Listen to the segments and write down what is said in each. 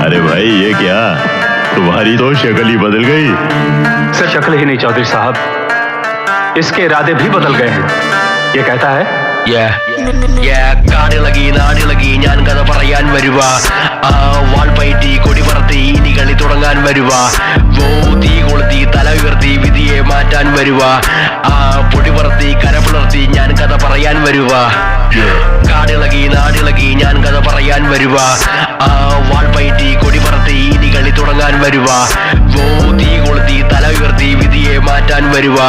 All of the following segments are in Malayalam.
अरे भाई ये क्या, तुम्हारी तो शक्ल ही बदल गई। सिर्फ शक्ल ही नहीं चौधरी साहब, इसके इरादे भी बदल गए हैं। ये कहता है കാട് ഇളകി നാടിളകി ഞാൻ കഥ പറയാൻ വരുവാ. വാൾപയറ്റി കൊടി പറത്തി ഇനി കളി തുടങ്ങാൻ വരുവാ. തീ കൊളുത്തി തല ഉയർത്തി വിധിയെ മാറ്റാൻ വരുവാ. പൊടി പറത്തി കര പുലർത്തി ഞാൻ കഥ പറയാൻ വരുവാ. കാടിളകി നാടിളകി ഞാൻ കഥ പറയാൻ വരുവാ. വാൾപയറ്റി കൊടി പറത്തി ഇനി കളി തുടങ്ങാൻ വരുവാ. തീ കൊളുത്തി തല ഉയർത്തി വിധിയെ മാറ്റാൻ വരുവാ.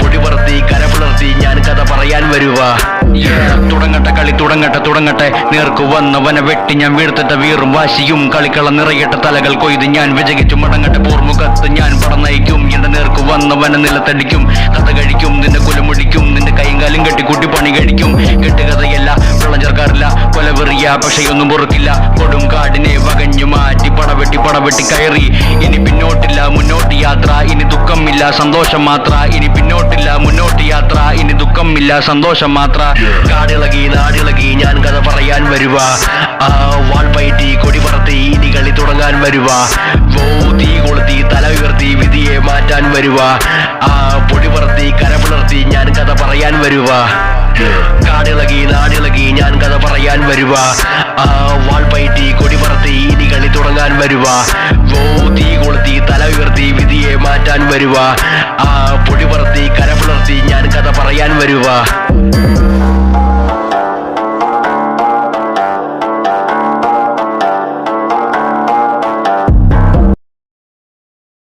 പൊടി പറത്തി കര പുലർത്തി ഞാൻ കഥ പറയാൻ വരുവാ. തുടങ്ങട്ടെ കളി തുടങ്ങട്ടെ തുടങ്ങട്ടെ, നേർക്കു വന്നവനെ വെട്ടി ഞാൻ വീഴ്ത്തട്ടെ വീറും വാശിയും. കളിക്കളം നിറയട്ടെ തലകൾ കൊയ്ത് ഞാൻ വിജയിച്ചു മടങ്ങട്ടെ പോർമുഖത്ത് ഞാൻ പടനയിക്കും. എന്റെ നേർക്കു വന്നവനെ നിലത്തടിക്കും, കഥ കഴിക്കും, നിന്റെ കുലമുടിക്കും, നിന്റെ കൈയും കാലും കെട്ടിക്കൂട്ടി പണി കഴിക്കും. കെട്ടുകഥയല്ല, വെള്ളം ചേർക്കാറില്ല, കൊലവെറിയ പക്ഷയൊന്നും പൊറുക്കില്ല. കൊടും കാടിനെ വകഞ്ഞു മാറ്റി പടവെട്ടി കയറി. ഇനി പിന്നോട്ടില്ല മുന്നോട്ട് യാത്ര, ഇനി ദുഃഖമില്ല സന്തോഷം മാത്ര. ഇനി പിന്നോട്ടില്ല മുന്നോട്ട് യാത്ര, ഇനി ദുഃഖമില്ല സന്തോഷം മാത്ര. കാടിളകി നാടിളകി ഞാൻ കഥ പറയാൻ വരുവാ. വാൾപയറ്റി കൊടി പറത്തി ഇനി കളി തുടങ്ങാൻ വരുവാ. തീ കൊളുത്തി തല ഉയർത്തി വിധിയെ മാറ്റാൻ വരുവാ. പൊടി പറത്തി കര പുലർത്തി ഞാൻ കഥ പറയാൻ വരുവാ. കാടിളകി നാടിളകി ഞാൻ കഥ പറയാൻ വരുവാ. വാൾപയറ്റി കൊടി പറത്തി ഇനി കളി തുടങ്ങാൻ വരുവാ. തീ കൊളുത്തി തല ഉയർത്തി വിധിയെ മാറ്റാൻ വരുവാ. പൊടി പറത്തി കര പുലർത്തി ഞാൻ കഥ പറയാൻ വരുവാ.